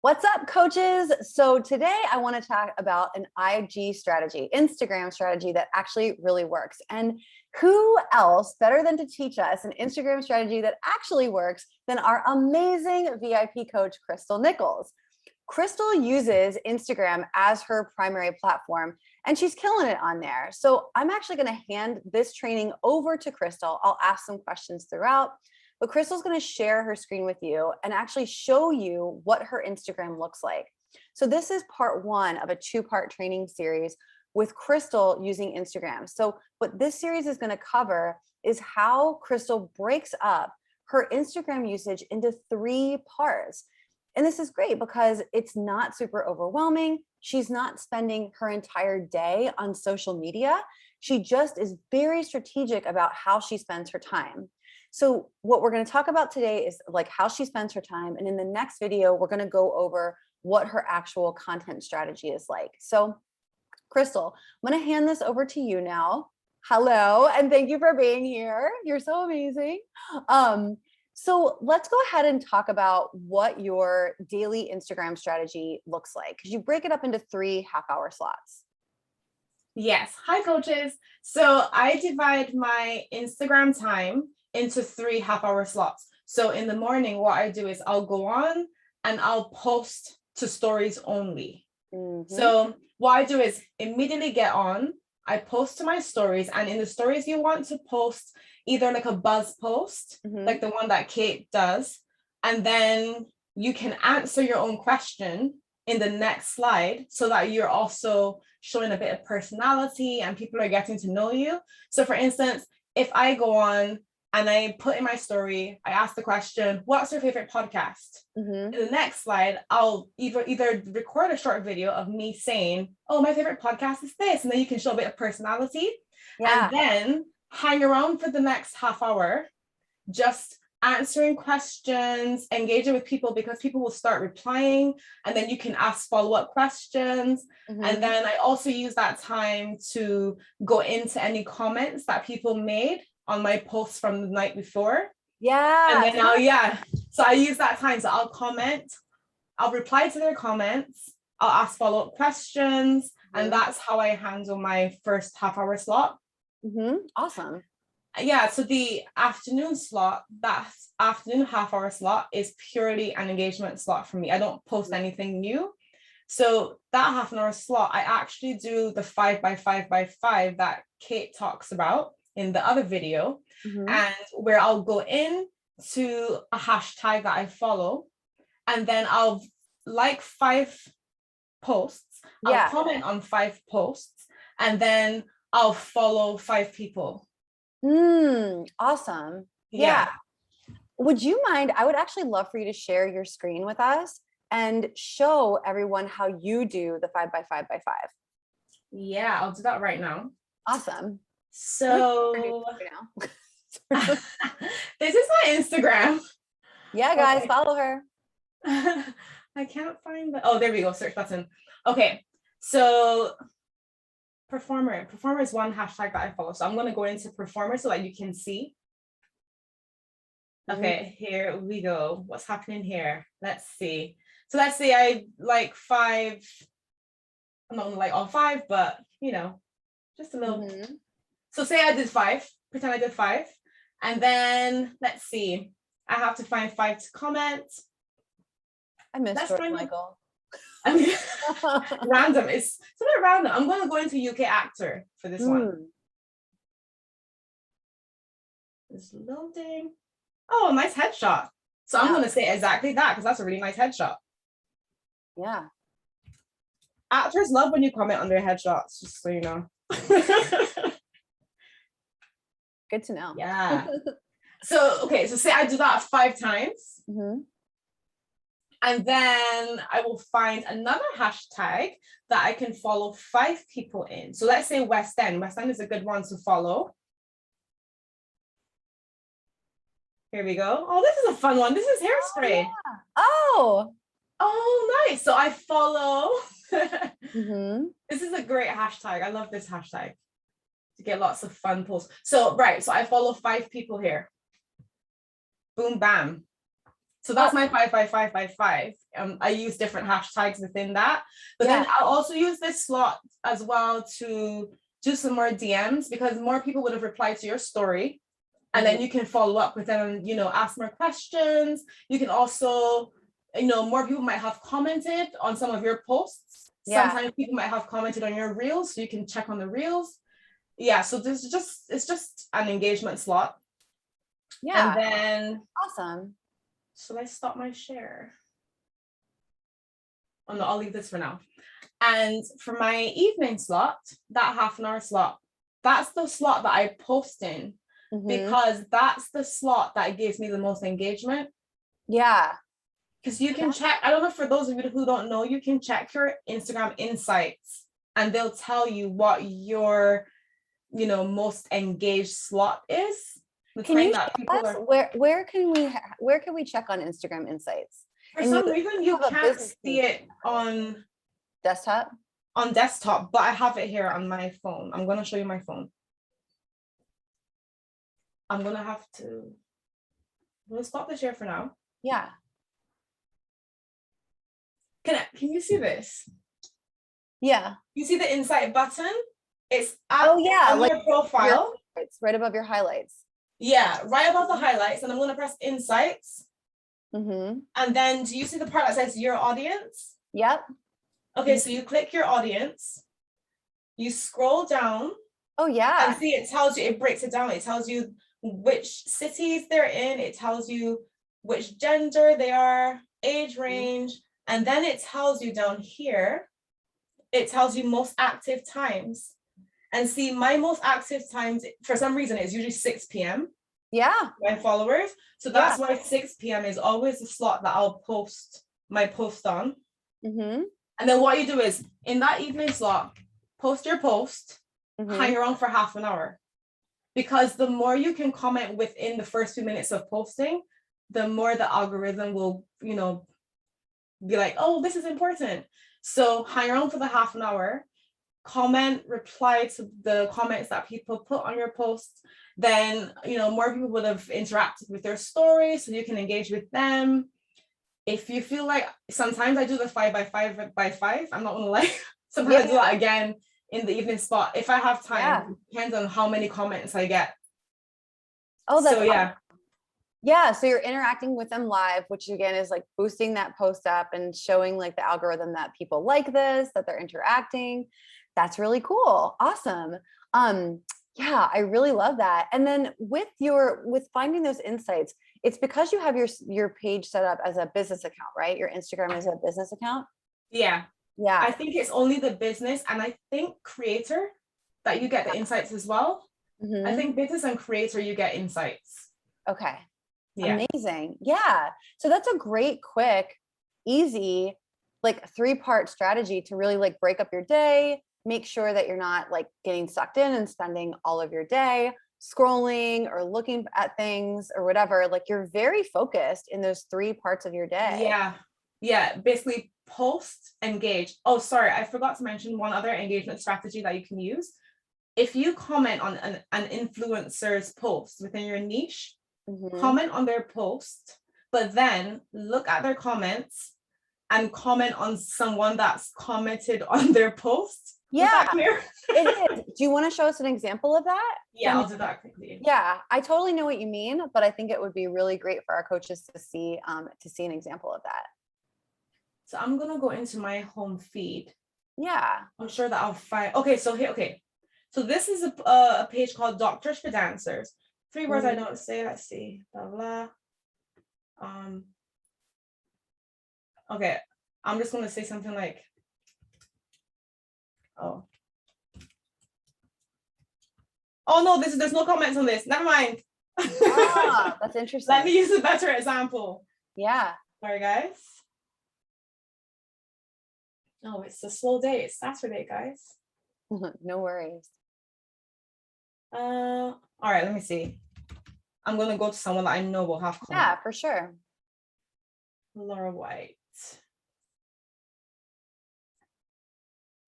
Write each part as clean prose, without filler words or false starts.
What's up, coaches? So today I want to talk about an IG strategy, Instagram strategy that actually really works. And who else better than to teach us an Instagram strategy that actually works than our amazing VIP coach, Crystal Nichols. Crystal uses Instagram as her primary platform, and she's killing it on there. So I'm actually going to hand this training over to Crystal. I'll ask some questions throughout. But Crystal's going to share her screen with you and actually show you what her Instagram looks like. So this is part one of a two-part training series with Crystal using Instagram. So what this series is going to cover is how Crystal breaks up her Instagram usage into three parts. And this is great because it's not super overwhelming. She's not spending her entire day on social media. She just is very strategic about how she spends her time. So what we're going to talk about today is like how she spends her time. And in the next video, we're going to go over what her actual content strategy is like. So Crystal, I'm going to hand this over to you now. Hello, and thank you for being here. You're so amazing. So let's go ahead and talk about what your daily Instagram strategy looks like, because you break it up into 3 half-hour slots. Yes. Hi, coaches. So I divide my Instagram time into 3 half-hour slots. So in the morning, what I do is I'll go on and I'll post to stories only. So what I do is immediately get on, I post to my stories, and in the stories you want to post either like a buzz post, like the one that Kate does, and then you can answer your own question in the next slide so that you're also showing a bit of personality and people are getting to know you. So for instance, if I go on and I put in my story, I ask the question, what's your favorite podcast? In the next slide, I'll either record a short video of me saying, oh, my favorite podcast is this. And then you can show a bit of personality. Yeah. And then hang around for the next half hour, just answering questions, engaging with people, because people will start replying, and then you can ask follow-up questions. And then I also use that time to go into any comments that people made on my posts from the night before. And then so I use that time. So I'll comment, I'll reply to their comments, I'll ask follow-up questions, and that's how I handle my first half-hour slot. Awesome. Yeah, so the afternoon slot, that afternoon half-hour slot is purely an engagement slot for me. I don't post anything new. So that half an hour slot, I actually do the 5x5x5 that Kate talks about in the other video, and where I'll go in to a hashtag that I follow, and then I'll like 5 posts, I'll comment on 5 posts, and then I'll follow 5 people. Awesome. Yeah. Would you mind? I would actually love for you to share your screen with us and show everyone how you do the 5x5x5. Yeah, I'll do that right now. Awesome. So this is my Instagram. Yeah, guys, follow her. I can't find the, oh, there we go, search button. Okay, so performer is one hashtag that I follow. So I'm going to go into performer so that you can see. Okay, here we go. What's happening here? Let's see. So let's say I like 5. I'm not gonna like all 5, but you know, just a little. So say I did 5, pretend I did 5. And then let's see, I have to find 5 to comment. I missed George Michael. Random, it's a bit random. I'm going to go into UK actor for this one. It's loading. Oh, nice headshot. So I'm going to say exactly that because that's a really nice headshot. Yeah. Actors love when you comment on their headshots, just so you know. Good to know. Yeah. So, okay, so say I do that 5 times. And then I will find another hashtag that I can follow 5 people in. So let's say West End. West End is a good one to follow. Here we go. Oh, this is a fun one. This is Hairspray. Oh, nice. So I follow. This is a great hashtag. I love this hashtag to get lots of fun posts. So, right. So I follow 5 people here. Boom, bam. So that's my 5 by 5 by 5. I use different hashtags within that. But then I'll also use this slot as well to do some more DMs, because more people would have replied to your story. And then you can follow up with them, you know, ask more questions. You can also, you know, more people might have commented on some of your posts. Sometimes people might have commented on your reels, so you can check on the reels. Yeah, so it's just an engagement slot. Yeah. And then awesome. Should I stop my share? Oh no, I'll leave this for now. And for my evening slot, that half an hour slot, that's the slot that I post in, because that's the slot that gives me the most engagement. Yeah. Because you can check, I don't know, for those of you who don't know, you can check your Instagram insights and they'll tell you what your, you know, most engaged slot is. Can you that people are... where can we check on Instagram insights? For some reason you can't see it on desktop. On desktop, but I have it here on my phone. I'm gonna show you my phone. I'm gonna have to. We'll stop the share for now. Yeah. Can you see this? Yeah. You see the insight button? It's on like your profile. It's right above your highlights. Yeah, right above the highlights, and I'm gonna press insights. And then do you see the part that says your audience? Yep. Okay, so you click your audience, you scroll down. Oh yeah. And see, it tells you, it breaks it down. It tells you which cities they're in, it tells you which gender they are, age range, and then it tells you down here, it tells you most active times. And see, my most active times, for some reason, it's usually 6 p.m. Yeah. My followers. So that's why 6 p.m. is always the slot that I'll post my post on. And then what you do is, in that evening slot, post your post, hang around for half an hour. Because the more you can comment within the first few minutes of posting, the more the algorithm will, you know, be like, oh, this is important. So hang around for the half an hour, comment, reply to the comments that people put on your posts. Then, you know, more people would have interacted with their stories, so you can engage with them. If you feel like, sometimes I do the 5 by 5 by 5, I'm not gonna lie. Sometimes I do that again in the evening spot if I have time. Depends on how many comments I get. Oh, that's so yeah. Yeah, so you're interacting with them live, which again is like boosting that post up and showing like the algorithm that people like this, that they're interacting. That's really cool. Awesome. Yeah, I really love that. And then with finding those insights, it's because you have your page set up as a business account, right? Your Instagram is a business account. Yeah. Yeah. I think it's only the business, and I think creator that you get the insights as well. I think business and creator, you get insights. Okay. Yeah. Amazing. Yeah. So that's a great, quick, easy, like 3-part strategy to really like break up your day, make sure that you're not like getting sucked in and spending all of your day scrolling or looking at things or whatever. Like you're very focused in those 3 parts of your day. Yeah. Yeah. Basically post, engage. Oh, sorry. I forgot to mention one other engagement strategy that you can use. If you comment on an influencer's post within your niche, comment on their post, but then look at their comments and comment on someone that's commented on their post. Yeah. Is that clear? It is. Do you want to show us an example of that? Yeah, I'll do that quickly. Yeah, I totally know what you mean, but I think it would be really great for our coaches to see an example of that. So I'm gonna go into my home feed. Yeah. I'm sure that I'll find. Okay, so here. Okay, so this is a page called Doctors for Dancers. 3 words I don't say. Let's see. Blah blah. Okay, I'm just gonna say something like, oh no, there's no comments on this. Never mind. Ah, that's interesting. Let me use a better example. Yeah. Sorry, guys. Oh, it's a slow day. It's Saturday, guys. No worries. All right, let me see. I'm gonna go to someone that I know will have comments. Yeah, for sure. Laura White.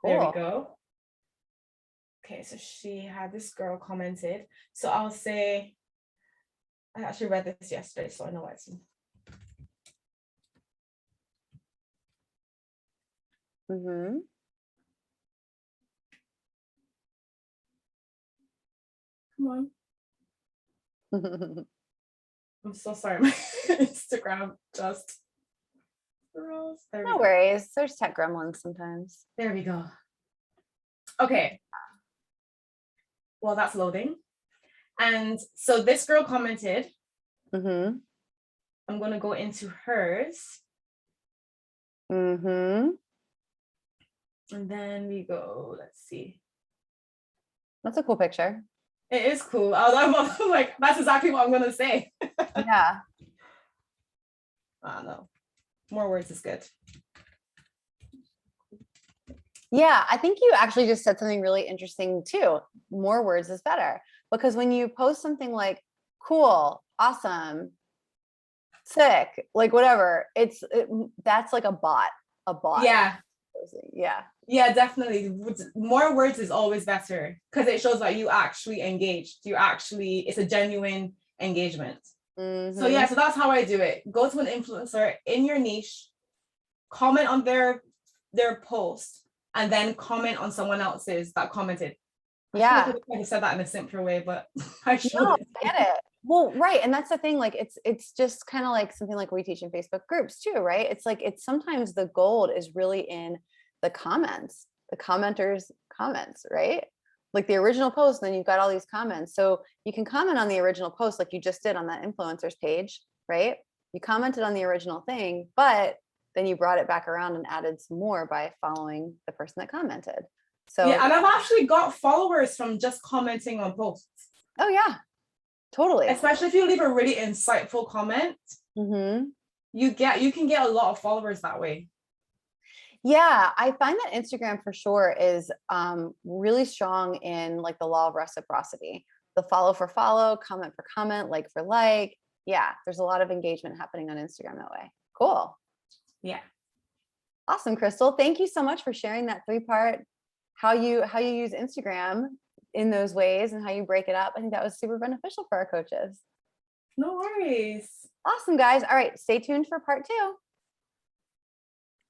Cool. There we go. Okay, so she had this girl commented. So I'll say, I actually read this yesterday, so I know what it's. Mm-hmm. Come on. I'm so sorry. My Instagram just froze. There we No go. worries. There's tech gremlins sometimes. There we go. Okay. Well, that's loading. And so this girl commented. Mm-hmm. I'm going to go into hers. Mm-hmm. And then we go, let's see. That's a cool picture. It is cool. I'm like, that's exactly what I'm going to say. Yeah. I don't know. More words is good. Yeah, I think you actually just said something really interesting too. More words is better, because when you post something like cool, awesome, sick, like whatever, that's like a bot. Yeah. Yeah. Yeah, definitely. More words is always better because it shows that you actually engaged. It's a genuine engagement. Mm-hmm. So yeah, so that's how I do it. Go to an influencer in your niche, comment on their post, and then comment on someone else's that commented. Yeah. I said that in a simpler way, but I should. No, I get it. Well, right. And that's the thing, like it's just kind of like something like we teach in Facebook groups too, right? It's like it's sometimes the gold is really in the comments, the commenters' comments, right? Like the original post, and then you've got all these comments. So you can comment on the original post like you just did on that influencer's page, right? You commented on the original thing, but then you brought it back around and added some more by following the person that commented. So yeah, and I've actually got followers from just commenting on posts. oh yeah, totally. Especially if you leave a really insightful comment, Mm-hmm. you can get a lot of followers that way. Yeah, I find that Instagram for sure is really strong in like the law of reciprocity. The follow for follow, comment for comment, like for like. Yeah, there's a lot of engagement happening on Instagram that way. Cool. Yeah. Awesome, Crystal. Thank you so much for sharing that 3-part how you use Instagram in those ways and how you break it up. I think that was super beneficial for our coaches. No worries. Awesome, guys. All right, stay tuned for part 2.